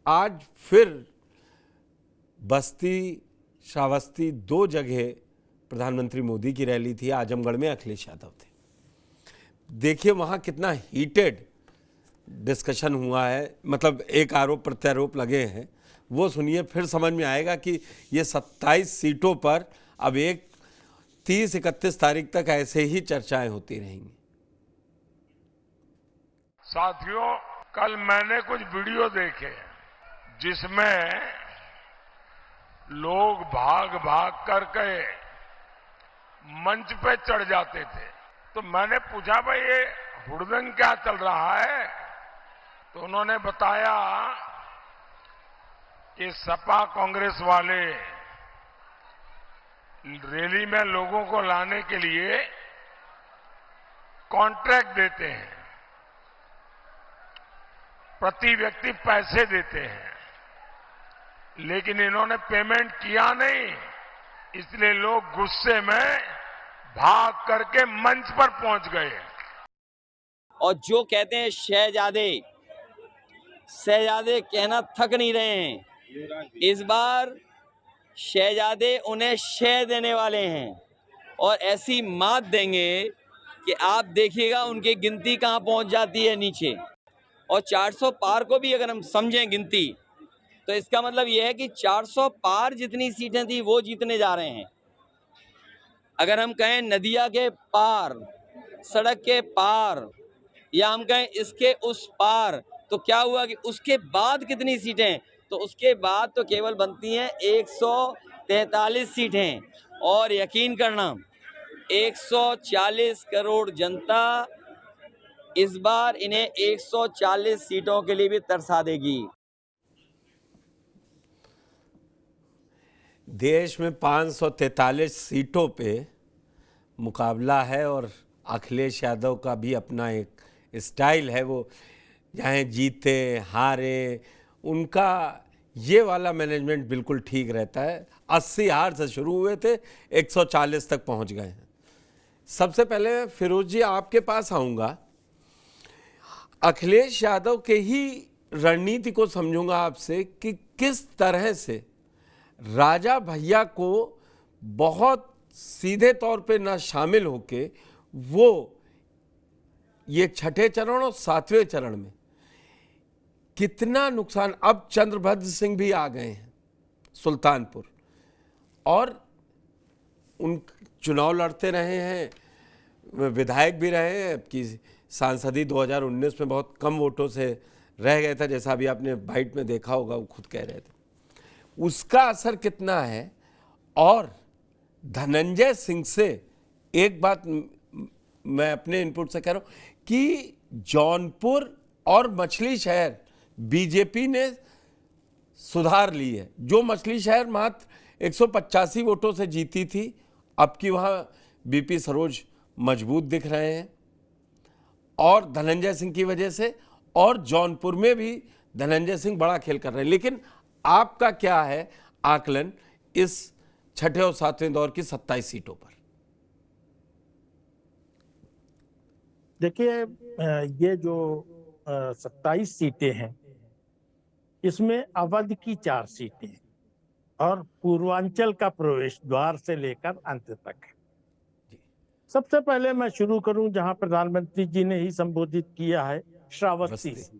आज फिर बस्ती श्रावस्ती 2 जगह प्रधानमंत्री मोदी की रैली थी। आजमगढ़ में अखिलेश यादव थे। देखिए वहाँ कितना हीटेड डिस्कशन हुआ है, मतलब एक आरोप प्रत्यारोप लगे हैं। वो सुनिए, फिर समझ में आएगा कि ये 27 सीटों पर अब 30-31 तारीख तक ऐसे ही चर्चाएं होती रहेंगी। साथियों, कल मैंने कुछ वीडियो देखे जिसमें लोग भाग भाग करके मंच पे चढ़ जाते थे। तो मैंने पूछा, भाई ये हुड़दंग क्या चल रहा है? तो उन्होंने बताया कि सपा कांग्रेस वाले रैली में लोगों को लाने के लिए कॉन्ट्रैक्ट देते हैं, प्रति व्यक्ति पैसे देते हैं, लेकिन इन्होंने पेमेंट किया नहीं, इसलिए लोग गुस्से में भाग करके मंच पर पहुंच गए। और जो कहते हैं शहजादे कहना थक नहीं रहे हैं। इस बार शहजादे उन्हें शह देने वाले हैं और ऐसी मात देंगे कि आप देखिएगा उनकी गिनती कहां पहुंच जाती है नीचे। और 400 पार को भी अगर हम समझें गिनती, तो इसका मतलब यह है कि 400 पार जितनी सीटें थी वो जीतने जा रहे हैं। अगर हम कहें नदिया के पार, सड़क के पार, या हम कहें इसके उस पार, तो क्या हुआ कि उसके बाद कितनी सीटें, तो उसके बाद तो केवल बनती हैं 143 सीटें। और यकीन करना 140 करोड़ जनता इस बार इन्हें 140 सीटों के लिए भी तरसा देगी। देश में 543 सीटों पे मुकाबला है और अखिलेश यादव का भी अपना एक स्टाइल है। वो चाहे जीते हारे, उनका ये वाला मैनेजमेंट बिल्कुल ठीक रहता है। 80 हार से शुरू हुए थे, 140 तक पहुंच गए हैं। सबसे पहले फिरोज जी आपके पास आऊँगा। अखिलेश यादव के ही रणनीति को समझूंगा आपसे कि किस तरह से राजा भैया को बहुत सीधे तौर पे ना शामिल होके वो ये 6ठे चरण और 7वें चरण में कितना नुकसान। अब चंद्रभद्र सिंह भी आ गए हैं सुल्तानपुर और उन चुनाव लड़ते रहे हैं, विधायक भी रहे हैं। कि सांसदी 2019 में बहुत कम वोटों से रह गया था, जैसा अभी आपने बाइट में देखा होगा, वो खुद कह रहे थे। उसका असर कितना है। और धनंजय सिंह से एक बात मैं अपने इनपुट से कह रहा हूं कि जौनपुर और मछली शहर बीजेपी ने सुधार ली है। जो मछली शहर मात्र 185 वोटों से जीती थी, अब की वहां बीपी सरोज मजबूत दिख रहे हैं और धनंजय सिंह की वजह से। और जौनपुर में भी धनंजय सिंह बड़ा खेल कर रहे हैं। लेकिन आपका क्या है आकलन इस 6ठे और 7वें दौर की 27 सीटों पर? देखिए, ये जो 27 सीटें हैं, इसमें अवध की 4 सीटें हैं और पूर्वांचल का प्रवेश द्वार से लेकर अंत तक है। सबसे पहले मैं शुरू करूं जहां प्रधानमंत्री जी ने ही संबोधित किया है, श्रावस्ती से।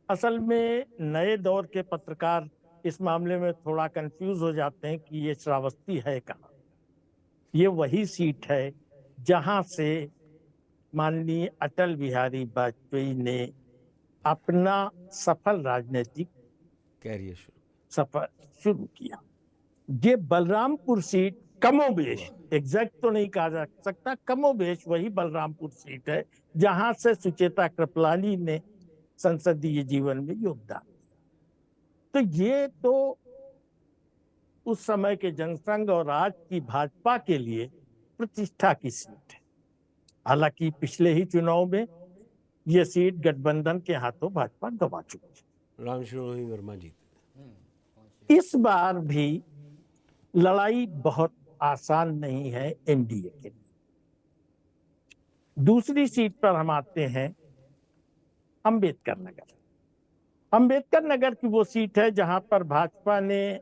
असल में नए दौर के पत्रकार इस मामले में थोड़ा कंफ्यूज हो जाते हैं कि ये श्रावस्ती है कहाँ। ये वही सीट है जहां से माननीय अटल बिहारी वाजपेयी ने अपना सफल राजनीतिक कैरियर सफर शुरू किया। ये बलरामपुर सीट कमोबेश, एग्जैक्ट तो नहीं कहा जा सकता, कमोबेश वही बलरामपुर सीट है जहां से सुचेता कृपलानी ने संसदीय जीवन में योगदान। तो ये तो उस समय के जनसंघ और आज की भाजपा के लिए प्रतिष्ठा की सीट है। हालांकि पिछले ही चुनाव में ये सीट गठबंधन के हाथों भाजपा गंवा चुकी है। रामशरण वर्मा जी। इस बार भी लड़ाई बहुत आसान नहीं है एनडीए के लिए। दूसरी सीट पर हम आते हैं, अंबेडकर नगर। अंबेडकर नगर की वो सीट है जहां पर भाजपा ने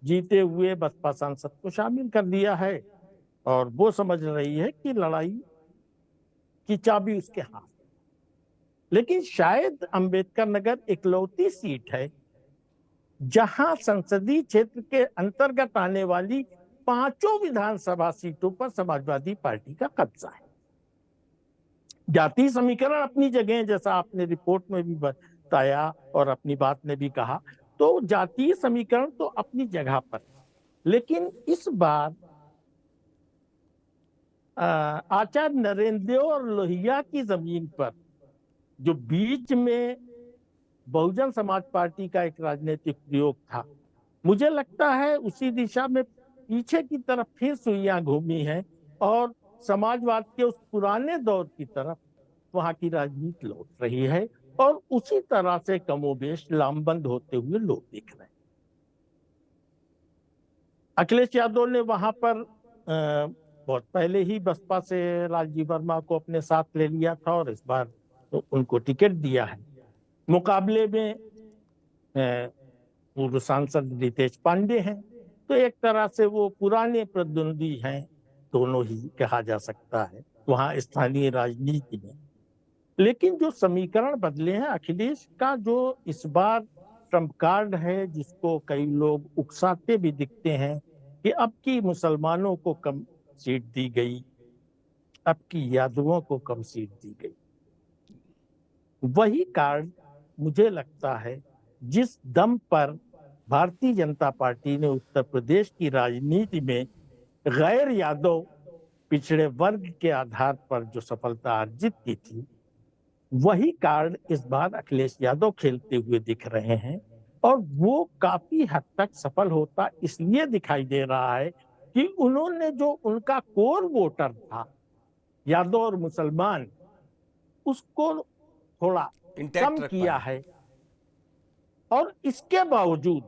जीते हुए बसपा सांसद को शामिल कर दिया है और वो समझ रही है कि लड़ाई की चाबी उसके हाथ में। लेकिन शायद अंबेडकर नगर इकलौती सीट है जहां संसदीय क्षेत्र के अंतर्गत आने वाली 5 विधानसभा सीटों पर समाजवादी पार्टी का कब्जा है। जातीय समीकरण अपनी जगह, जैसा आपने रिपोर्ट में भी बताया और अपनी बात में भी कहा, तो जातीय समीकरण तो अपनी जगह पर, लेकिन इस बार आचार्य नरेंद्र देव और लोहिया की जमीन पर जो बीच में बहुजन समाज पार्टी का एक राजनीतिक प्रयोग था, मुझे लगता है उसी दिशा में पीछे की तरफ फिर सुइयां घूमी हैं और समाजवाद के उस पुराने दौर की तरफ वहां की राजनीति लौट रही है और उसी तरह से कमोबेश लामबंद होते हुए लोग दिख रहे हैं। अखिलेश यादव ने वहां पर बहुत पहले ही बसपा से राजीव वर्मा को अपने साथ ले लिया था और इस बार तो उनको टिकट दिया है। मुकाबले में पूर्व सांसद रितेश पांडे हैं, तो एक तरह से वो पुराने प्रतिद्वंदी हैं, दोनों ही कहा जा सकता है वहां स्थानीय राजनीति में। लेकिन जो समीकरण बदले हैं, अखिलेश का जो इस बार ट्रम्प कार्ड है, जिसको कई लोग उकसाते भी दिखते हैं कि अब की मुसलमानों को कम सीट दी गई, अब की यादवों को कम सीट दी गई, वही कार्ड मुझे लगता है जिस दम पर भारतीय जनता पार्टी ने उत्तर प्रदेश की राजनीति में गैर यादव पिछड़े वर्ग के आधार पर जो सफलता अर्जित की थी, वही कार्ड इस बार अखिलेश यादव खेलते हुए दिख रहे हैं और वो काफी हद तक सफल होता इसलिए दिखाई दे रहा है कि उन्होंने जो उनका कोर वोटर था, यादव और मुसलमान, उसको थोड़ा कम किया है और इसके बावजूद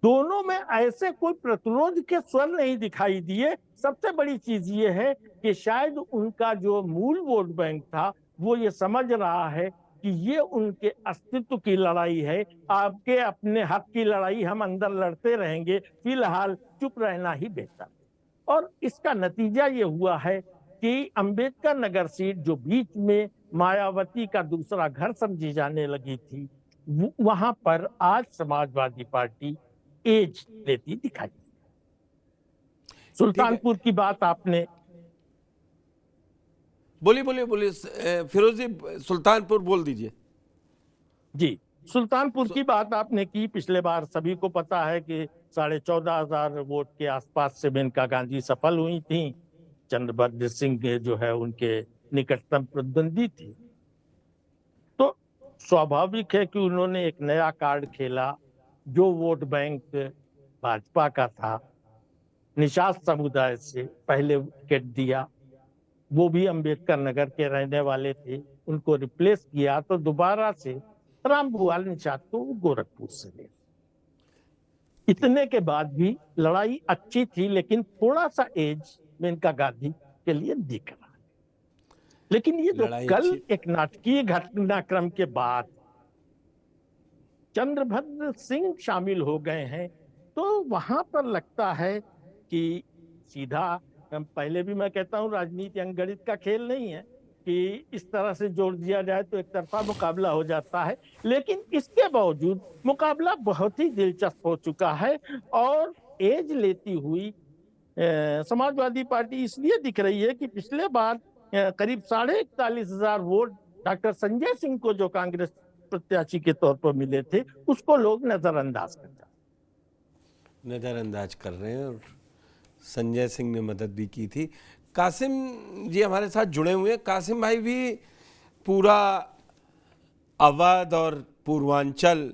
दोनों में ऐसे कोई प्रतिरोध के स्वर नहीं दिखाई दिए। सबसे बड़ी चीज ये है कि शायद उनका जो मूल वोट बैंक था वो ये समझ रहा है कि ये उनके अस्तित्व की लड़ाई है, आपके अपने हक की लड़ाई हम अंदर लड़ते रहेंगे, फिलहाल चुप रहना ही बेहतर। और इसका नतीजा ये हुआ है कि अंबेडकर नगर सीट जो बीच में मायावती का दूसरा घर समझी जाने लगी थी, वहां पर आज समाजवादी पार्टी एज लेती दिखाई। सुल्तानपुर की बात आपने बोलिए फिरोज जी, सुल्तानपुर बोल दीजिए। जी, सुल्तानपुर की बात आपने की। पिछले बार सभी को पता है कि 14,500 वोट के आसपास से मेनका गांधी सफल हुई थी। चंद्रभद्र सिंह जो है उनके निकटतम प्रतिद्वंदी थी। तो स्वाभाविक है कि उन्होंने एक नया कार्ड खेला, जो वोट बैंक भाजपा का था, निषाद समुदाय से पहले टिकट दिया, वो भी अंबेडकर नगर के रहने वाले थे, उनको रिप्लेस किया तो दोबारा से रामभुआल निषाद को गोरखपुर से ले। इतने के बाद भी लड़ाई अच्छी थी, लेकिन थोड़ा सा एज मेनका गांधी के लिए दिख रहा है। लेकिन ये जो कल एक नाटकीय घटनाक्रम के बाद चंद्रभद्र सिंह शामिल हो गए हैं, तो वहां पर लगता है कि सीधा, पहले भी मैं कहता हूं राजनीति अंगणित का खेल नहीं है कि इस तरह से जोड़ दिया जाए तो एक तरफा मुकाबला हो जाता है। लेकिन इसके बावजूद मुकाबला बहुत ही दिलचस्प हो चुका है और एज लेती हुई समाजवादी पार्टी इसलिए दिख रही है कि पिछले बार करीब 41,500 वोट डॉक्टर संजय सिंह को जो कांग्रेस प्रत्याशी के तौर पर मिले थे, उसको लोग नजरअंदाज कर रहे हैं और संजय सिंह ने मदद भी की थी। कासिम जी हमारे साथ जुड़े हुए हैं। कासिम भाई भी पूरा अवध और पूर्वांचल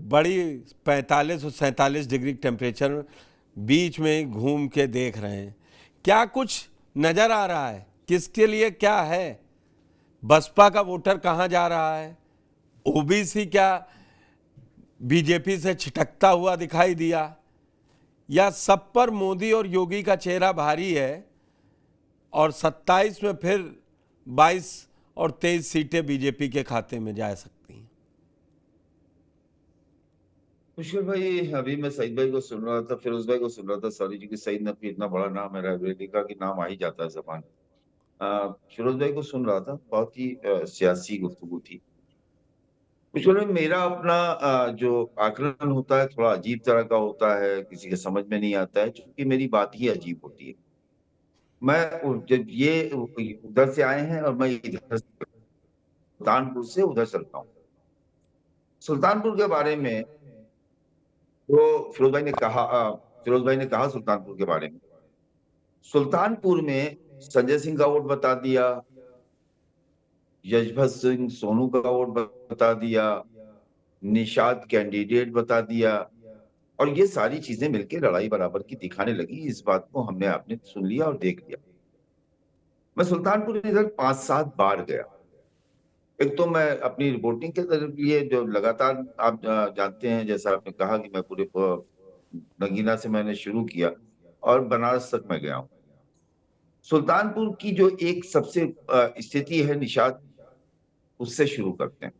बड़ी 45 और 47 डिग्री टेम्परेचर बीच में घूम के देख रहे हैं। क्या कुछ नजर आ रहा है? किसके लिए क्या है? बसपा का वोटर कहाँ जा रहा है? ओबीसी क्या बीजेपी से छिटकता हुआ दिखाई दिया, या सब पर मोदी और योगी का चेहरा भारी है और 27 में फिर 22 और 23 सीटें बीजेपी के खाते में जा सकती हैं। मुश्किल भाई, अभी मैं सईद भाई को सुन रहा था, फिरोज भाई को सुन रहा था, सॉरी जी, कि सईद नकवी इतना बड़ा नाम है, रायबरेली का, कि नाम आ ही जाता है जबान। फिरोज भाई को सुन रहा था, बहुत ही सियासी गुफ्तगू थी। मुश्किल भाई, मेरा अपना जो आकलन होता है थोड़ा अजीब तरह का होता है, किसी के समझ में नहीं आता है, क्योंकि मेरी बात ही अजीब होती है। मैं जब ये उधर से आए हैं और मैं इधर सुल्तानपुर से उधर चलता हूँ। सुल्तानपुर के बारे में तो फिरोज भाई ने कहा सुल्तानपुर के बारे में। सुल्तानपुर में संजय सिंह का वोट बता दिया, यशवंत सिंह सोनू का वोट बता दिया, निषाद कैंडिडेट बता दिया, और ये सारी चीजें मिलकर लड़ाई बराबर की दिखाने लगी। इस बात को हमने आपने सुन लिया और देख लिया। मैं सुल्तानपुर इधर 5-7 बार गया। एक तो मैं अपनी रिपोर्टिंग के लिए जो लगातार आप जानते हैं, जैसा आपने कहा कि मैं पूरे नगीना से मैंने शुरू किया और बनारस तक मैं गया हूं। सुल्तानपुर की जो एक सबसे स्थिति है निषाद, उससे शुरू करते हैं।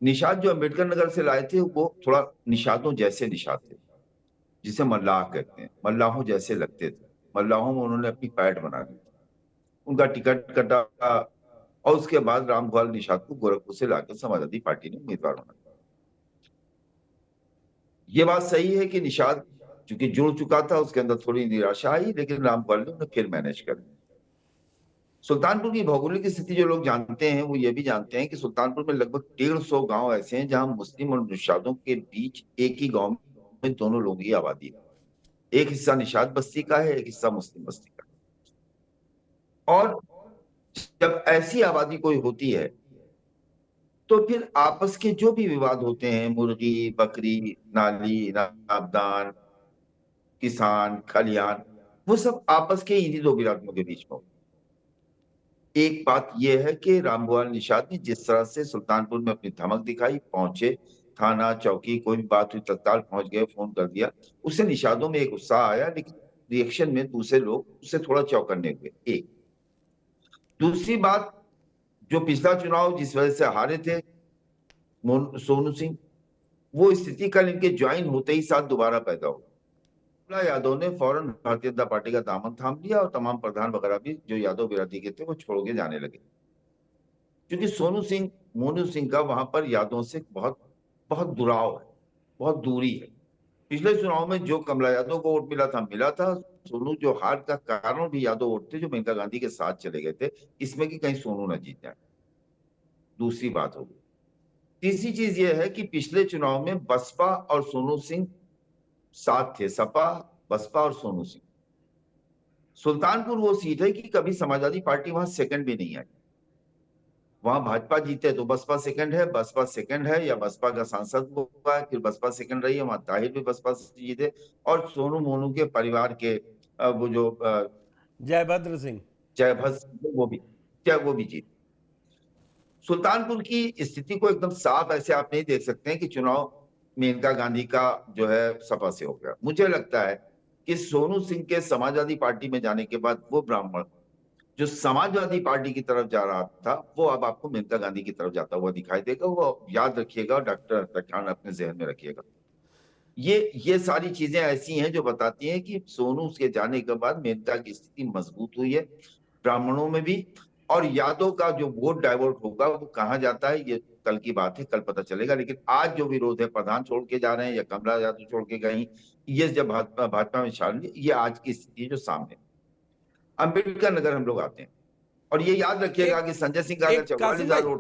निषाद जो अंबेडकर नगर से लाए थे वो थोड़ा निषादों जैसे निषाद थे, जिसे मल्लाह कहते हैं, मल्लाहों जैसे लगते थे। मल्लाहों में उन्होंने अपनी पैठ बना दी, उनका टिकट कटा और उसके बाद रामगोपाल निषाद को गोरखपुर से लाकर समाजवादी पार्टी ने उम्मीदवार बना दिया। ये बात सही है कि निषाद चूंकि जुड़ चुका था, उसके अंदर थोड़ी निराशा आई, लेकिन रामगोपाल ने उन्हें फिर मैनेज कर दिया। सुल्तानपुर की भौगोलिक स्थिति जो लोग जानते हैं वो ये भी जानते हैं कि सुल्तानपुर में लगभग 150 गांव ऐसे हैं जहां मुस्लिम और निषादों के बीच एक ही गांव में दोनों लोगों की आबादी है। एक हिस्सा निषाद बस्ती का है, एक हिस्सा मुस्लिम बस्ती का है। और जब ऐसी आबादी कोई होती है तो फिर आपस के जो भी विवाद होते हैं, मुर्गी, बकरी, नाली, नाबदान, किसान, खलियान, वो सब आपस के इन्हीं दो बिरादरों के बीच में होते। एक बात यह है कि रामगोपाल निषाद ने जिस तरह से सुल्तानपुर में अपनी धमक दिखाई, पहुंचे, थाना चौकी कोई भी बात हुई तत्काल पहुंच गए, फोन कर दिया, उससे निषादों में एक उत्साह आया, लेकिन रिएक्शन में दूसरे लोग उससे थोड़ा चौकन्ने हुए। एक दूसरी बात, जो पिछला चुनाव जिस वजह से हारे थे सोनू सिंह, वो स्थिति कल इनके ज्वाइन होते ही साथ दोबारा पैदा हो। यादव ने फौरन भारतीय जनता पार्टी का दामन थाम लिया और तमाम प्रधान वगैरह भी जो यादव बिरादरी के थे वो छोड़ के जाने लगे, क्योंकि मोनू सिंह का वहां पर यादवों से बहुत बहुत दुराव है, बहुत दूरी है। पिछले चुनाव में जो कमला यादव को वोट मिला था। सोनू जो हार का कारण भी यादव वोट थे जो मेनका गांधी के साथ चले गए थे, इसमें कि कहीं सोनू न जीत जाए। दूसरी बात होगी। तीसरी चीज यह है कि पिछले चुनाव में बसपा और सोनू सिंह साथ थे, सपा, बसपा और सोनू सिंह। सुल्तानपुर वो सीट है कि कभी समाजवादी पार्टी वहां सेकंड भी नहीं आई। वहां भाजपा जीते तो बसपा सेकंड है, बसपा सेकंड है या बसपा का सांसद हुआ है, फिर बसपा सेकंड रही है, वहां ताहिर भी बसपा से जीते, और सोनू मोनू के परिवार के वो जो जयभद्र सिंह वो भी जीते। सुल्तानपुर की स्थिति को एकदम साफ ऐसे आप नहीं देख सकते हैं कि चुनाव मेनका गांधी का जो है सपा से हो गया। मुझे लगता है कि सोनू सिंह के समाजवादी पार्टी में जाने के बाद वो ब्राह्मण जो समाजवादी पार्टी की तरफ जा रहा था, वो अब आपको मेनका गांधी की तरफ जाता हुआ दिखाई देगा। वो याद रखिएगा, डॉक्टर तख्तान अपने जहन में रखिएगा। ये सारी चीजें ऐसी हैं जो बताती हैं कि सोनू के जाने के बाद मेनका की स्थिति मजबूत हुई है ब्राह्मणों में भी, और यादव का जो वोट डाइवर्ट होगा वो कहाँ जाता है ये कल की बात है, कल पता चलेगा। लेकिन आज जो विरोध है, प्रधान छोड़ के जा रहे हैं या कमला यादव छोड़ के गई, ये जब भाजपा में शामिल, ये आज की स्थिति जो सामने। अम्बेडकर नगर हम लोग आते हैं, और ये याद रखिएगा कि संजय सिंह का अगर 44,000 वोट